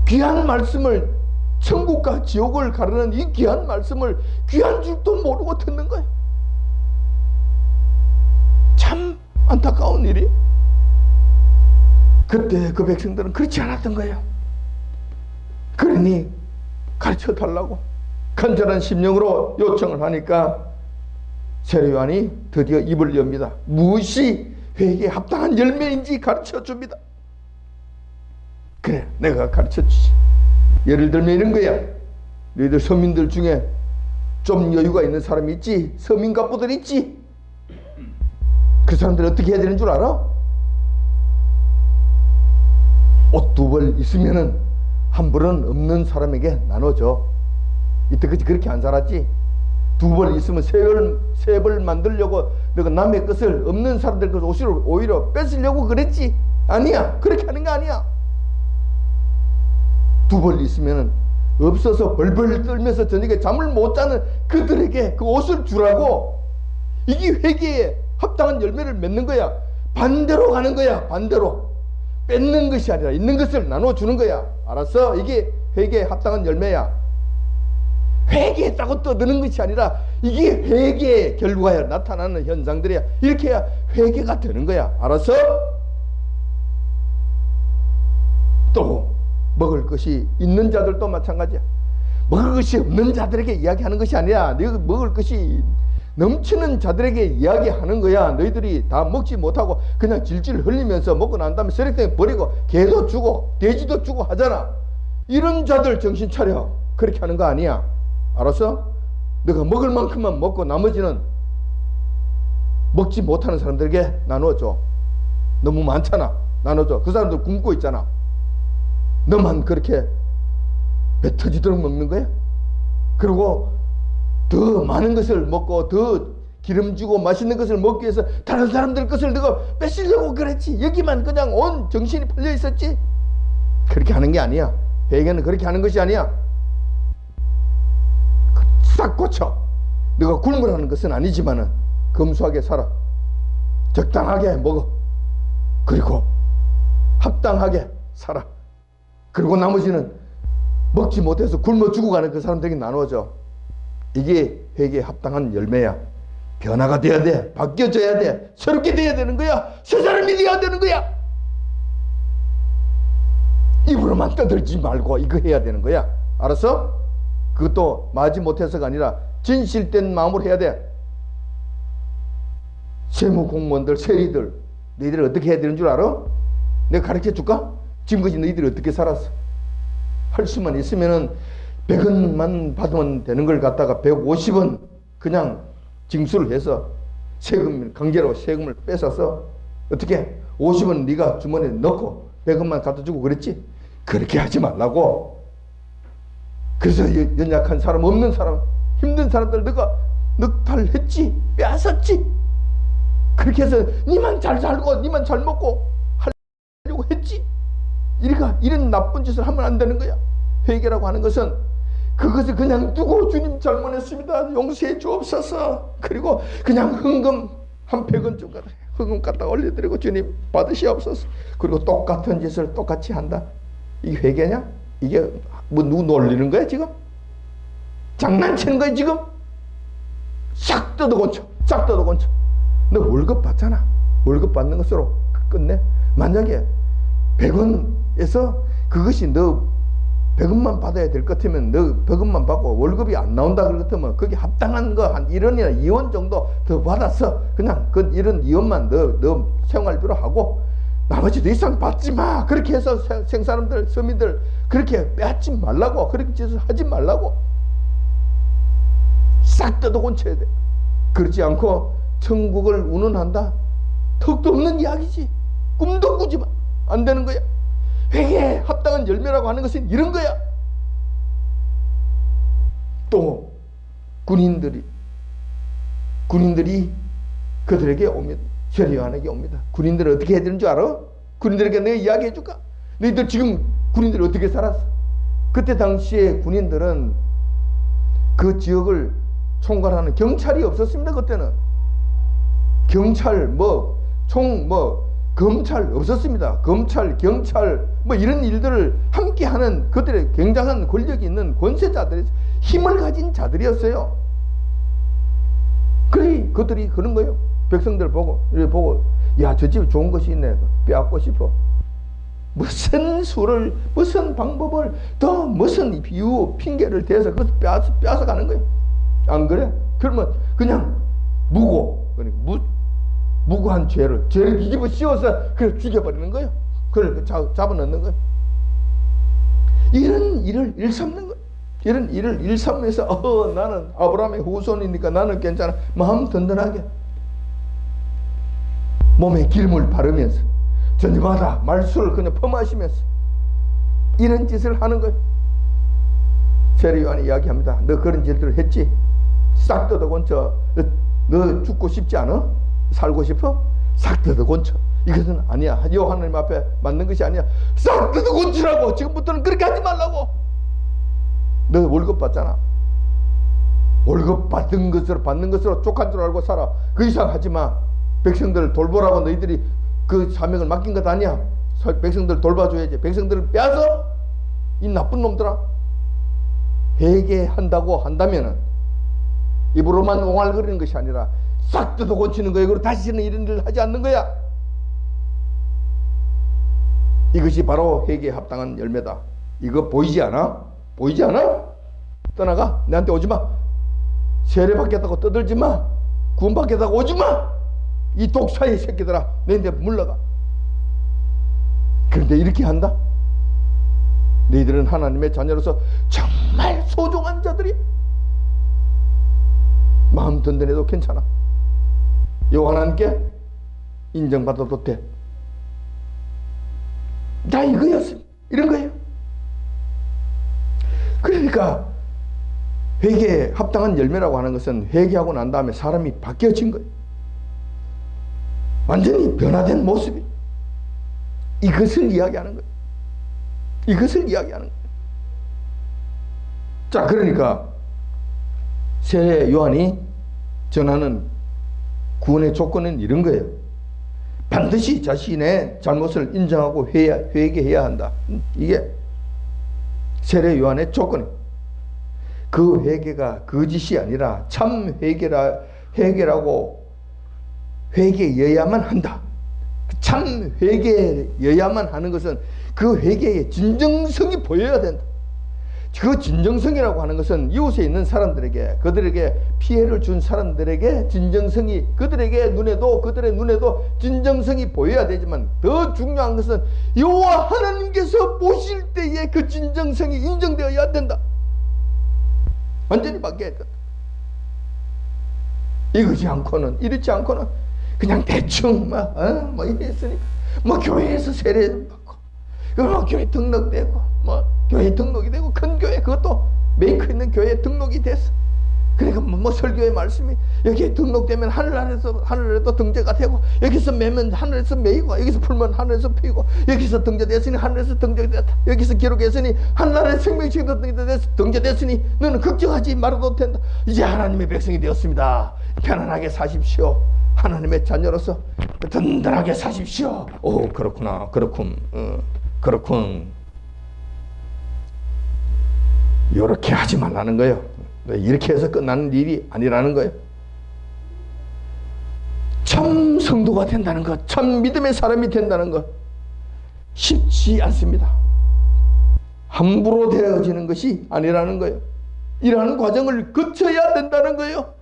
귀한 말씀을, 천국과 지옥을 가르는 이 귀한 말씀을 귀한 줄도 모르고 듣는 거예요. 참 안타까운 일이. 그때 그 백성들은 그렇지 않았던 거예요. 그러니 가르쳐 달라고 간절한 심령으로 요청을 하니까 세례 요한이 드디어 입을 엽니다. 무엇이 회개에 합당한 열매인지 가르쳐 줍니다. 그래, 내가 가르쳐 주지. 예를 들면 이런 거야. 너희들 서민들 중에 좀 여유가 있는 사람이 있지? 서민 갑부들 있지? 그 사람들 어떻게 해야 되는 줄 알아? 옷 2벌 있으면은 한 벌은 없는 사람에게 나눠줘. 이때까지 그렇게 안 살았지? 2벌 있으면 3벌 만들려고 너가 남의 것을, 없는 사람들 것을 오히려 뺏으려고 그랬지? 아니야. 그렇게 하는 거 아니야. 2벌 있으면 없어서 벌벌 떨면서 저녁에 잠을 못 자는 그들에게 그 옷을 주라고. 이게 회개에 합당한 열매를 맺는 거야. 반대로 가는 거야. 반대로. 뺏는 것이 아니라 있는 것을 나눠주는 거야. 알았어? 이게 회개에 합당한 열매야. 회개했다고 떠드는 것이 아니라 이게 회개의 결과에 나타나는 현상들이야. 이렇게 해야 회개가 되는 거야. 알았어? 또 먹을 것이 있는 자들도 마찬가지야. 먹을 것이 없는 자들에게 이야기하는 것이 아니라 너희 먹을 것이 넘치는 자들에게 이야기하는 거야. 너희들이 다 먹지 못하고 그냥 질질 흘리면서 먹고 난 다음에 쓰레기통에 버리고 개도 주고 돼지도 주고 하잖아. 이런 자들 정신 차려. 그렇게 하는 거 아니야. 알았어? 너가 먹을 만큼만 먹고 나머지는 먹지 못하는 사람들에게 나눠줘. 너무 많잖아. 나눠줘. 그 사람들 굶고 있잖아. 너만 그렇게 배 터지도록 먹는 거야? 그리고 더 많은 것을 먹고 더 기름지고 맛있는 것을 먹기 위해서 다른 사람들 것을 너가 뺏으려고 그랬지. 여기만 그냥 온 정신이 팔려 있었지. 그렇게 하는 게 아니야. 회개는 그렇게 하는 것이 아니야. 싹 고쳐. 너가 굶으라는 것은 아니지만은 검소하게 살아. 적당하게 먹어. 그리고 합당하게 살아. 그리고 나머지는 먹지 못해서 굶어 죽어가는 그 사람들에게 나눠줘. 이게 회개에 합당한 열매야. 변화가 돼야 돼. 바뀌어져야 돼. 새롭게 돼야 되는 거야. 새 사람이 돼야 되는 거야. 입으로만 떠들지 말고 이거 해야 되는 거야. 알았어? 그것도 마지 못해서가 아니라 진실된 마음으로 해야 돼. 세무공무원들, 세리들, 너희들 어떻게 해야 되는 줄 알아? 내가 가르쳐 줄까? 지금까지 너희들이 어떻게 살았어? 할 수만 있으면은 100원만 받으면 되는 걸 갖다가 150원 그냥 징수를 해서 세금, 강제로 세금을 뺏어서 어떻게 50원 네가 주머니에 넣고 100원만 갖다 주고 그랬지? 그렇게 하지 말라고. 그래서 연약한 사람, 없는 사람, 힘든 사람들 너가 넉탈했지, 빼앗았지. 그렇게 해서 니만 잘 살고 니만 잘 먹고 하려고 했지. 이런 나쁜 짓을 하면 안 되는 거야. 회개라고 하는 것은 그것을 그냥 두고 주님 잘못했습니다, 용서해 주옵소서. 그리고 그냥 헌금 한 100원 좀 헌금 갖다 올려드리고 주님 받으시옵소서. 그리고 똑같은 짓을 똑같이 한다. 이게 회개냐? 이게 뭐 누구 놀리는 거야 지금? 장난치는 거야 지금? 싹 뜯어고쳐. 싹 뜯어 건쳐. 너 월급 받잖아. 월급 받는 것으로 끝내. 만약에 100원에서 그것이 너 100원만 받아야 될 것 같으면 너 100원만 받고 월급이 안 나온다 그럴 것 같으면 거기 합당한 거 한 1원이나 2원 정도 더 받아서 그냥 그 이런 2원만 너 생활비로 하고 나머지 더 이상 받지 마. 그렇게 해서 생사람들, 서민들 그렇게 빼앗지 말라고. 그렇게 짓을 하지 말라고. 싹 뜯어 고쳐야 돼. 그렇지 않고 천국을 운운한다? 턱도 없는 이야기지. 꿈도 꾸지 마. 안 되는 거야. 회개에 합당한 열매라고 하는 것은 이런 거야. 또 군인들이 그들에게 옵니다. 세례요한에게 옵니다. 군인들은 어떻게 해야 되는 줄 알아? 군인들에게 내가 이야기해 줄까? 너희들 지금 군인들이 어떻게 살았어? 그때 당시에 군인들은 그 지역을 총괄하는 경찰이 없었습니다. 그때는 경찰 검찰 없었습니다. 검찰, 경찰 이런 일들을 함께하는 그들의 굉장한 권력이 있는 권세자들이 힘을 가진 자들이었어요. 그래 그들이 그런 거예요. 백성들 보고 야, 저 집에 좋은 것이 있네. 빼앗고 싶어. 무슨 수를, 무슨 방법을, 또 무슨 비유, 핑계를 대서 그것을 빼앗아가는 거예요. 안 그래? 그러면 그냥 무고한 죄를 뒤집어 씌워서 그걸 죽여버리는 거예요. 그걸 잡아넣는 거예요. 이런 일을 일삼는 거예요. 이런 일을 일삼면서 나는 아브라함의 후손이니까 나는 괜찮아. 마음 든든하게 몸에 기름을 바르면서 저녁마다 말수를 그냥 퍼마시면서 이런 짓을 하는 거예요. 세례요한이 이야기합니다. 너 그런 짓들을 했지? 싹 뜯어 건쳐. 너 죽고 싶지 않아? 살고 싶어? 싹 뜯어 건쳐. 이것은 아니야. 여호와 하나님 앞에 맞는 것이 아니야. 싹 뜯어 건치라고. 지금부터는 그렇게 하지 말라고. 너 월급 받잖아. 월급 받는 것으로 족한 줄 알고 살아. 그 이상 하지 마. 백성들을 돌보라고 너희들이 그 사명을 맡긴 것 아니야. 백성들 돌봐줘야지. 백성들을 빼앗어? 이 나쁜 놈들아. 회개한다고 한다면은 입으로만 옹알거리는 것이 아니라 싹 뜯어 고치는 거야. 그리고 다시는 이런 일을 하지 않는 거야. 이것이 바로 회개에 합당한 열매다. 이거 보이지 않아? 보이지 않아? 떠나가. 내한테 오지 마. 세례 받겠다고 떠들지 마. 구원 받겠다고 오지 마. 이 독사의 새끼들아, 너희들 물러가. 그런데 이렇게 한다? 너희들은 하나님의 자녀로서 정말 소중한 자들이. 마음 든든해도 괜찮아. 여호와 하나님께 인정받아도 돼. 다 이거였습니다. 이런 거예요. 그러니까 회개에 합당한 열매라고 하는 것은 회개하고 난 다음에 사람이 바뀌어진 거예요. 완전히 변화된 모습이. 이것을 이야기하는 거예요. 이것을 이야기하는 거예요. 자, 그러니까 세례 요한이 전하는 구원의 조건은 이런 거예요. 반드시 자신의 잘못을 인정하고 회개해야 한다. 이게 세례 요한의 조건이에요. 그 회개가 거짓이 아니라 참 회개라고 회개여야만 한다. 참 회개여야만 하는 것은 그 회개의 진정성이 보여야 된다. 그 진정성이라고 하는 것은 이웃에 있는 사람들에게, 그들에게 피해를 준 사람들에게 진정성이, 그들의 눈에도 진정성이 보여야 되지만 더 중요한 것은 여호와 하나님께서 보실 때에 그 진정성이 인정되어야 된다. 완전히 바뀌어야 된다. 이러지 않고는 그냥 대충 이랬으니까 교회에서 세례 받고 교회 등록되고 교회 등록이 되고 큰 교회 그것도 메이커 있는 교회에 등록이 됐어. 그러니까 설교의 말씀이 여기에 등록되면 하늘에도 등재가 되고, 여기서 매면 하늘에서 매이고, 여기서 풀면 하늘에서 피고, 여기서 등재됐으니 하늘에서 등재됐다. 여기서 기록했으니 하늘의 생명책도 등재됐으니 너는 걱정하지 말아도 된다. 이제 하나님의 백성이 되었습니다. 편안하게 사십시오. 하나님의 자녀로서 든든하게 사십시오. 오, 그렇구나. 그렇군. 이렇게 하지 말라는 거예요. 이렇게 해서 끝나는 일이 아니라는 거예요. 참 성도가 된다는 것, 참 믿음의 사람이 된다는 것 쉽지 않습니다. 함부로 되어지는 것이 아니라는 거예요. 이러한 과정을 거쳐야 된다는 거예요.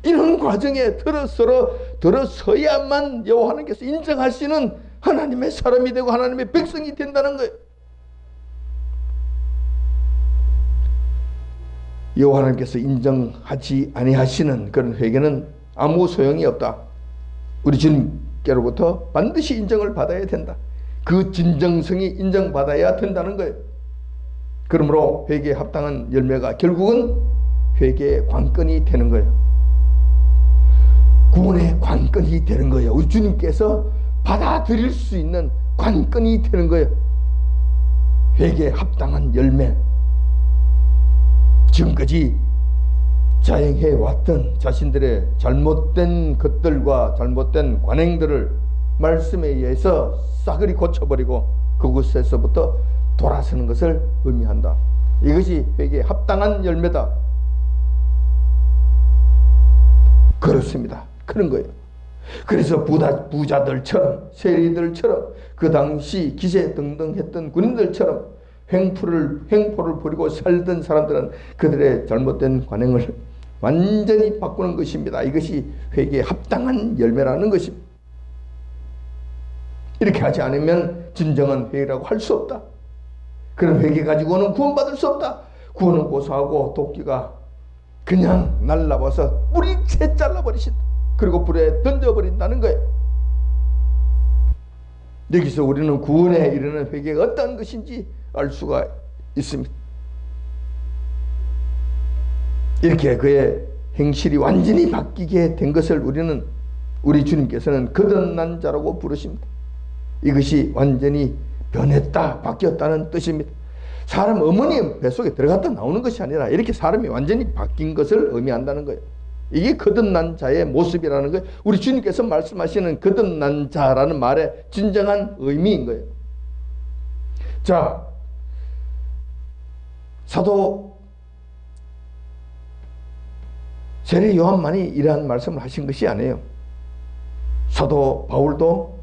이런 과정에 들어서야만 여호와 하나님께서 인정하시는 하나님의 사람이 되고 하나님의 백성이 된다는 거예요. 여호와 하나님께서 인정하지 아니하시는 그런 회개는 아무 소용이 없다. 우리 주님께로부터 반드시 인정을 받아야 된다. 그 진정성이 인정받아야 된다는 거예요. 그러므로 회개에 합당한 열매가 결국은 회개의 관건이 되는 거예요. 구원의 관건이 되는 거예요. 우리 주님께서 받아들일 수 있는 관건이 되는 거예요. 회개에 합당한 열매. 지금까지 자행해 왔던 자신들의 잘못된 것들과 잘못된 관행들을 말씀에 의해서 싸그리 고쳐버리고 그곳에서부터 돌아서는 것을 의미한다. 이것이 회개에 합당한 열매다. 그렇습니다. 그런 거예요. 그래서 부자들처럼 세리들처럼 그 당시 기세등등했던 군인들처럼 횡포를 부리고 살던 사람들은 그들의 잘못된 관행을 완전히 바꾸는 것입니다. 이것이 회개에 합당한 열매라는 것입니다. 이렇게 하지 않으면 진정한 회개라고 할 수 없다. 그런 회개 가지고는 구원받을 수 없다. 구원은 고사하고 도끼가 그냥 날라와서 뿌리채 잘라버리신다. 그리고 불에 던져버린다는 거예요. 여기서 우리는 구원에 이르는 회개가 어떤 것인지 알 수가 있습니다. 이렇게 그의 행실이 완전히 바뀌게 된 것을 우리 주님께서는 거듭난 자라고 부르십니다. 이것이 완전히 변했다, 바뀌었다는 뜻입니다. 사람 어머니 뱃속에 들어갔다 나오는 것이 아니라 이렇게 사람이 완전히 바뀐 것을 의미한다는 거예요. 이게 거듭난 자의 모습이라는 거예요. 우리 주님께서 말씀하시는 거듭난 자라는 말의 진정한 의미인 거예요. 자, 사도 세례 요한만이 이러한 말씀을 하신 것이 아니에요. 사도 바울도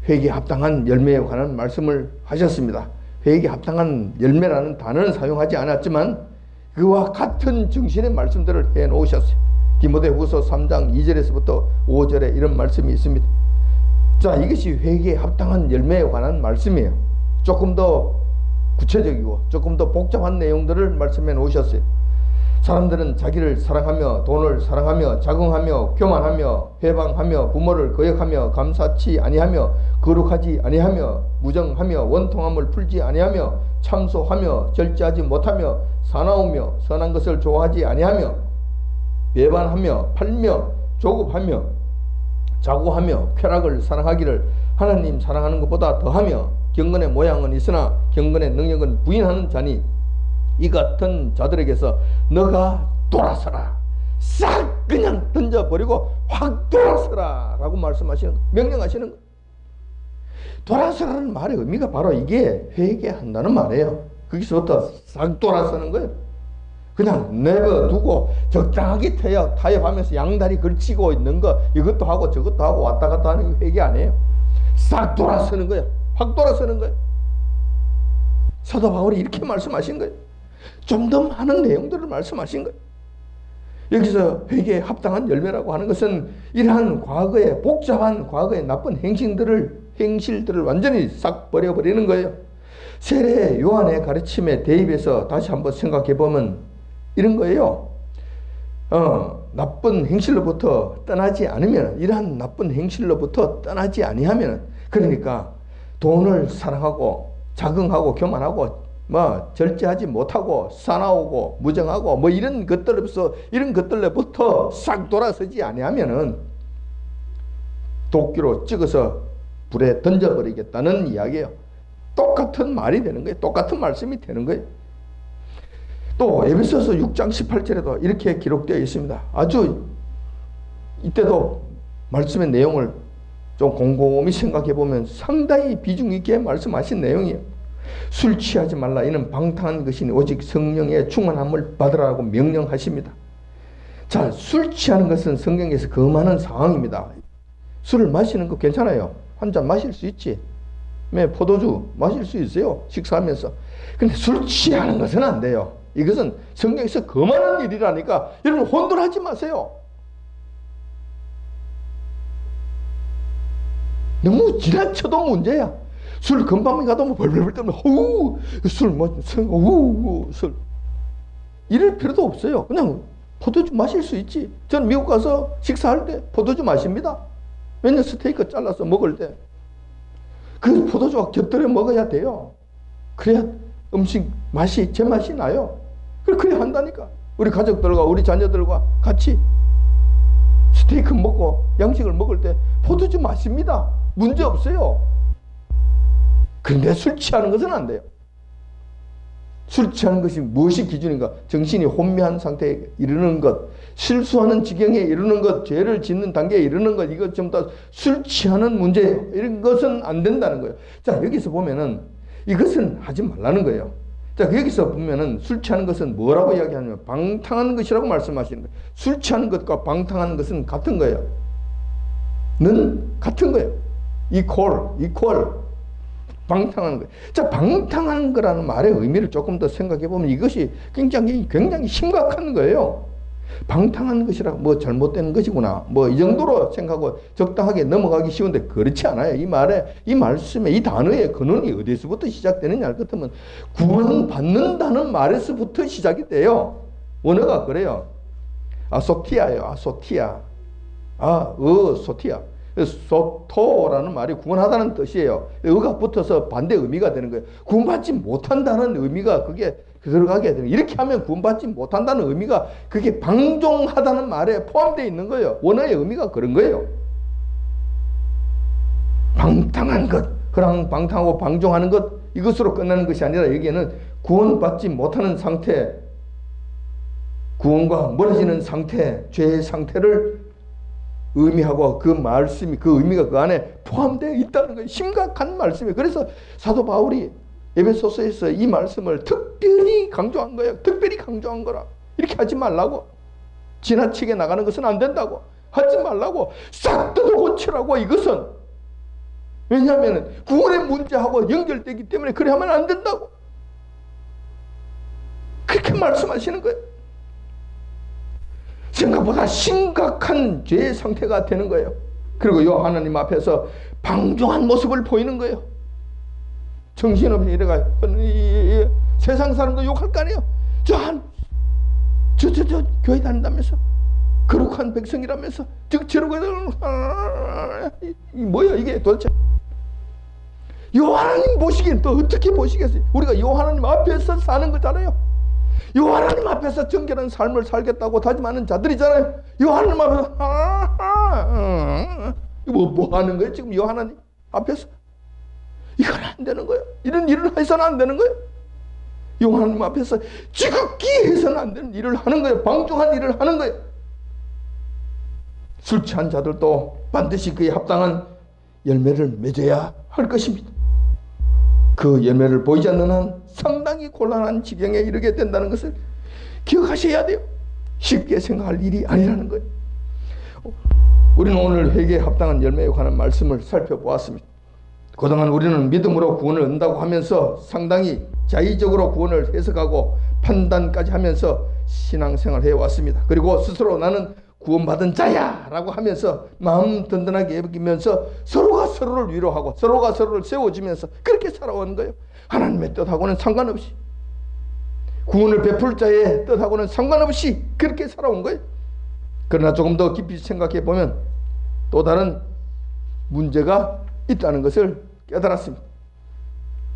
회개에 합당한 열매에 관한 말씀을 하셨습니다. 회개에 합당한 열매라는 단어는 사용하지 않았지만 그와 같은 정신의 말씀들을 해놓으셨어요. 디모데후서 3장 2절에서부터 5절에 이런 말씀이 있습니다. 자, 이것이 회개에 합당한 열매에 관한 말씀이에요. 조금 더 구체적이고 조금 더 복잡한 내용들을 말씀해 놓으셨어요. 사람들은 자기를 사랑하며 돈을 사랑하며 자긍하며 교만하며 회방하며 부모를 거역하며 감사치 아니하며 거룩하지 아니하며 무정하며 원통함을 풀지 아니하며 참소하며 절제하지 못하며 사나우며 선한 것을 좋아하지 아니하며 배반하며 팔며 조급하며 자고하며 쾌락을 사랑하기를 하나님 사랑하는 것보다 더하며 경건의 모양은 있으나 경건의 능력은 부인하는 자니 이 같은 자들에게서 너가 돌아서라. 싹 그냥 던져버리고 확 돌아서라 라고 말씀하시는 거예요. 명령하시는 거예요. 돌아서라는 말의 의미가 바로 이게 회개한다는 말이에요. 거기서부터 싹 돌아서는 거예요. 그냥 내버두고 적당하게 타협하면서 양다리 걸치고 있는 거 이것도 하고 저것도 하고 왔다 갔다 하는 게 회개 아니에요. 싹 돌아서는 거예요. 확 돌아서는 거예요. 사도 바울이 이렇게 말씀하신 거예요. 좀 더 많은 내용들을 말씀하신 거예요. 여기서 회개에 합당한 열매라고 하는 것은 이러한 과거의 복잡한 과거의 나쁜 행실들을 완전히 싹 버려버리는 거예요. 세례 요한의 가르침에 대입해서 다시 한번 생각해 보면 이런 거예요. 나쁜 행실로부터 떠나지 않으면, 이러한 나쁜 행실로부터 떠나지 아니하면, 그러니까 돈을 사랑하고 자긍하고 교만하고 절제하지 못하고 사나우고 무정하고 이런 것들로부터 싹 돌아서지 아니하면은 도끼로 찍어서 불에 던져버리겠다는 이야기예요. 똑같은 말이 되는 거예요. 똑같은 말씀이 되는 거예요. 또 에베소서 6장 18절에도 이렇게 기록되어 있습니다. 아주 이때도 말씀의 내용을 좀 곰곰이 생각해 보면 상당히 비중 있게 말씀하신 내용이에요. 술 취하지 말라. 이는 방탕한 것이니 오직 성령의 충만함을 받으라고 명령하십니다. 자, 술 취하는 것은 성경에서 금하는 상황입니다. 술을 마시는 거 괜찮아요. 한 잔 마실 수 있지. 포도주 마실 수 있어요. 식사하면서. 근데 술 취하는 것은 안 돼요. 이것은 성경에서 거만한 일이라니까 여러분 혼돈하지 마세요. 너무 지나쳐도 문제야. 술 금방에 가도 뭐 벌벌벌 떨면 술 이럴 필요도 없어요. 그냥 포도주 마실 수 있지. 저는 미국 가서 식사할 때 포도주 마십니다. 왜냐면 스테이크 잘라서 먹을 때 그 포도주와 곁들여 먹어야 돼요. 그래야 음식 맛이 제 맛이 나요. 그래야 한다니까. 우리 가족들과 우리 자녀들과 같이 스테이크 먹고 양식을 먹을 때 포도주 마십니다. 문제 없어요. 근데 술 취하는 것은 안 돼요. 술 취하는 것이 무엇이 기준인가? 정신이 혼미한 상태에 이르는 것, 실수하는 지경에 이르는 것, 죄를 짓는 단계에 이르는 것, 이것 전부 다 술 취하는 문제예요. 이런 것은 안 된다는 거예요. 자, 여기서 보면은 이것은 하지 말라는 거예요. 자, 여기서 보면은 술 취하는 것은 뭐라고 이야기하냐면 방탕한 것이라고 말씀하시는 거예요. 술 취하는 것과 방탕한 것은 같은 거예요. 는 같은 거예요. 이퀄. 방탕한 거. 자, 방탕한 거라는 말의 의미를 조금 더 생각해 보면 이것이 굉장히 심각한 거예요. 방탕한 것이라 뭐 잘못된 것이구나. 뭐 이 정도로 생각하고 적당하게 넘어가기 쉬운데 그렇지 않아요. 이 말씀에 이 단어의 근원이 어디서부터 시작되느냐 할 것 같으면 구원받는다는 말에서부터 시작이 돼요. 원어가 그래요. 아소티아예요. 아소티아. 소티아. 소토라는 말이 구원하다는 뜻이에요. 의가 붙어서 반대 의미가 되는 거예요. 구원받지 못한다는 의미가 그게 들어가게 되는 거예요. 이렇게 하면 구원받지 못한다는 의미가 그게 방종하다는 말에 포함되어 있는 거예요. 원어의 의미가 그런 거예요. 방탕한 것, 방탕하고 방종하는 것, 이것으로 끝나는 것이 아니라 여기에는 구원받지 못하는 상태, 구원과 멀어지는 상태, 죄의 상태를 의미하고 그 말씀이, 그 의미가 그 안에 포함되어 있다는 거예요. 심각한 말씀이에요. 그래서 사도 바울이 에베소서에서 이 말씀을 특별히 강조한 거예요. 특별히 강조한 거라. 이렇게 하지 말라고. 지나치게 나가는 것은 안 된다고. 하지 말라고. 싹 뜯어 고치라고. 이것은. 왜냐하면 구원의 문제하고 연결되기 때문에 그래 하면 안 된다고. 그렇게 말씀하시는 거예요. 생각보다 심각한 죄의 상태가 되는 거예요. 그리고 이 하나님 앞에서 방종한 모습을 보이는 거예요. 정신없이 이래가 세상 사람도 욕할 거 아니에요. 저 교회 다닌다면서 거룩한 백성이라면서 저러고 뭐야 이게 도대체. 하나님 보시기엔 또 어떻게 보시겠어요? 우리가 하나님 앞에서 사는 거잖아요. 하나님 앞에서 정결한 삶을 살겠다고 다짐하는 자들이잖아요. 하나님 앞에서 뭐 하는 거예요 지금 하나님 앞에서? 이건 안 되는 거예요. 이런 일을 해서는 안 되는 거예요. 하나님 앞에서 지극히 해서는 안 되는 일을 하는 거예요. 방종한 일을 하는 거예요. 술 취한 자들도 반드시 그에 합당한 열매를 맺어야 할 것입니다. 그 열매를 보이지 않는 한 상당히 곤란한 지경에 이르게 된다는 것을 기억하셔야 돼요. 쉽게 생각할 일이 아니라는 거예요. 우리는 오늘 회개에 합당한 열매에 관한 말씀을 살펴보았습니다. 그동안 우리는 믿음으로 구원을 얻는다고 하면서 상당히 자의적으로 구원을 해석하고 판단까지 하면서 신앙생활을 해왔습니다. 그리고 스스로 나는 구원받은 자야 라고 하면서 마음 든든하게 여기면서 서로가 서로를 위로하고 서로가 서로를 세워주면서 그렇게 살아오는 거예요. 하나님의 뜻하고는 상관없이, 구원을 베풀 자의 뜻하고는 상관없이 그렇게 살아온 거예요. 그러나 조금 더 깊이 생각해 보면 또 다른 문제가 있다는 것을 깨달았습니다.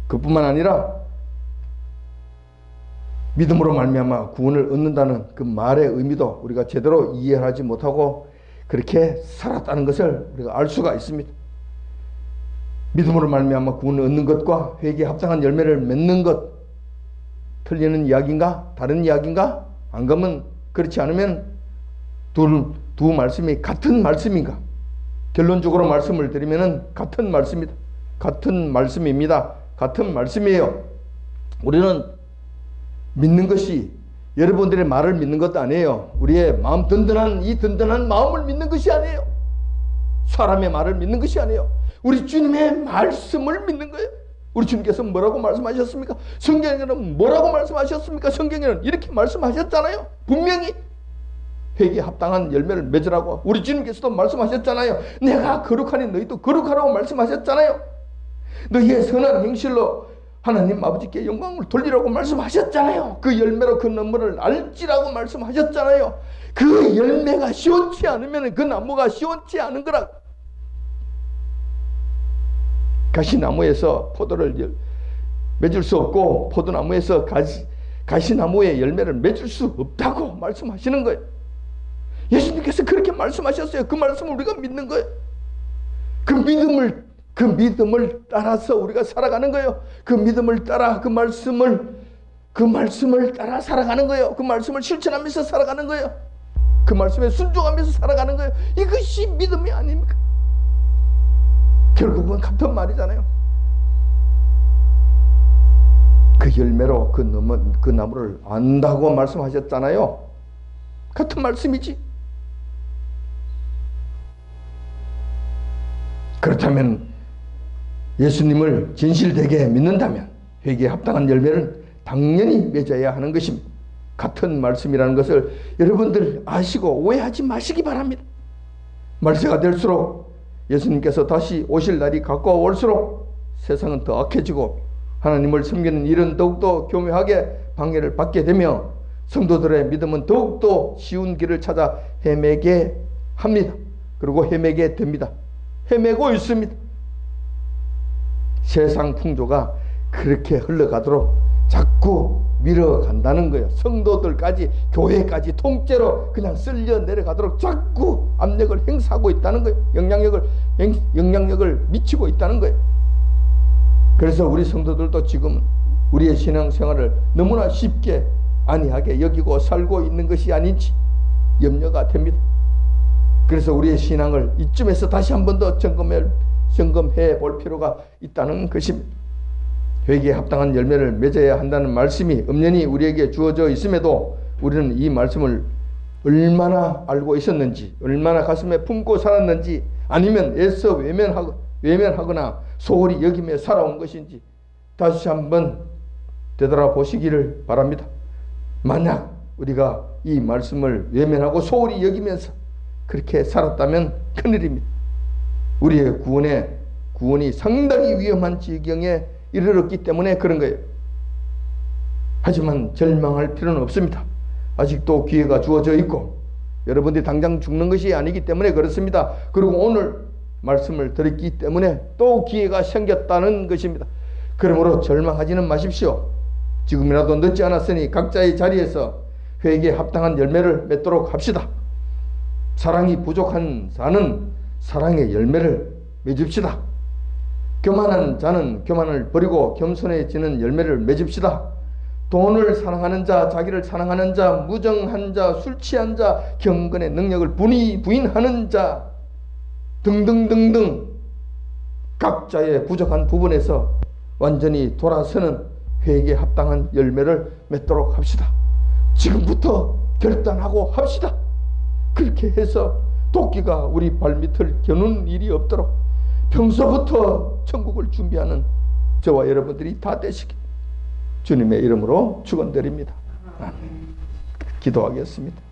그뿐만 아니라 믿음으로 말미암아 구원을 얻는다는 그 말의 의미도 우리가 제대로 이해하지 못하고 그렇게 살았다는 것을 우리가 알 수가 있습니다. 믿음으로 말미암아 구원을 얻는 것과 회개에 합당한 열매를 맺는 것 틀리는 이야기인가? 다른 이야기인가? 안 그러면 그렇지 않으면 두 말씀이 같은 말씀인가? 결론적으로 말씀을 드리면 같은 말씀입니다. 같은 말씀입니다. 같은 말씀이에요. 우리는 믿는 것이 여러분들의 말을 믿는 것도 아니에요. 우리의 마음 든든한 이 든든한 마음을 믿는 것이 아니에요. 사람의 말을 믿는 것이 아니에요. 우리 주님의 말씀을 믿는 거예요. 우리 주님께서 뭐라고 말씀하셨습니까? 성경에는 뭐라고 말씀하셨습니까? 성경에는 이렇게 말씀하셨잖아요. 분명히 회개에 합당한 열매를 맺으라고 우리 주님께서도 말씀하셨잖아요. 내가 거룩하니 너희도 거룩하라고 말씀하셨잖아요. 너희의 선한 행실로 하나님 아버지께 영광을 돌리라고 말씀하셨잖아요. 그 열매로 그 나무를 알지라고 말씀하셨잖아요. 그 열매가 시원치 않으면 그 나무가 시원치 않은 거라. 가시나무에서 포도를 맺을 수 없고 포도나무에서 가시나무의 열매를 맺을 수 없다고 말씀하시는 거예요. 예수님께서 그렇게 말씀하셨어요. 그 말씀을 우리가 믿는 거예요. 그 믿음을 따라서 우리가 살아가는 거예요. 그 믿음을 따라 그 말씀을 따라 살아가는 거예요. 그 말씀을 실천하면서 살아가는 거예요. 그 말씀에 순종하면서 살아가는 거예요. 이것이 믿음이 아닙니까? 결국은 같은 말이잖아요. 그 열매로 그 나무를 안다고 말씀하셨잖아요. 같은 말씀이지. 그렇다면 예수님을 진실되게 믿는다면 회개에 합당한 열매를 당연히 맺어야 하는 것입니다. 같은 말씀이라는 것을 여러분들 아시고 오해하지 마시기 바랍니다. 말세가 될수록 예수님께서 다시 오실 날이 가까워올수록 세상은 더 악해지고 하나님을 섬기는 일은 더욱더 교묘하게 방해를 받게 되며 성도들의 믿음은 더욱더 쉬운 길을 찾아 헤매게 합니다. 그리고 헤매게 됩니다. 헤매고 있습니다. 세상 풍조가 그렇게 흘러가도록 자꾸 밀어간다는 거예요. 성도들까지 교회까지 통째로 그냥 쓸려 내려가도록 자꾸 압력을 행사하고 있다는 거예요. 영향력을 미치고 있다는 거예요. 그래서 우리 성도들도 지금 우리의 신앙생활을 너무나 쉽게 안이하게 여기고 살고 있는 것이 아닌지 염려가 됩니다. 그래서 우리의 신앙을 이쯤에서 다시 한 번 더 점검해 볼 필요가 있다는 것입니다. 회개에 합당한 열매를 맺어야 한다는 말씀이 엄연히 우리에게 주어져 있음에도 우리는 이 말씀을 얼마나 알고 있었는지, 얼마나 가슴에 품고 살았는지, 아니면 애써 외면하거나 소홀히 여기며 살아온 것인지 다시 한번 되돌아보시기를 바랍니다. 만약 우리가 이 말씀을 외면하고 소홀히 여기면서 그렇게 살았다면 큰일입니다. 우리의 구원이 상당히 위험한 지경에 이르렀기 때문에 그런 거예요. 하지만 절망할 필요는 없습니다. 아직도 기회가 주어져 있고 여러분들이 당장 죽는 것이 아니기 때문에 그렇습니다. 그리고 오늘 말씀을 들었기 때문에 또 기회가 생겼다는 것입니다. 그러므로 절망하지는 마십시오. 지금이라도 늦지 않았으니 각자의 자리에서 회개에 합당한 열매를 맺도록 합시다. 사랑이 부족한 자는 사랑의 열매를 맺읍시다. 교만한 자는 교만을 버리고 겸손해지는 열매를 맺읍시다. 돈을 사랑하는 자, 자기를 사랑하는 자, 무정한 자, 술 취한 자, 경건의 능력을 부인하는 자 등등등등 각자의 부족한 부분에서 완전히 돌아서는 회개에 합당한 열매를 맺도록 합시다. 지금부터 결단하고 합시다. 그렇게 해서 도끼가 우리 발밑을 겨누는 일이 없도록 평소부터 천국을 준비하는 저와 여러분들이 다 되시길 주님의 이름으로 축원드립니다. 아멘. 기도하겠습니다.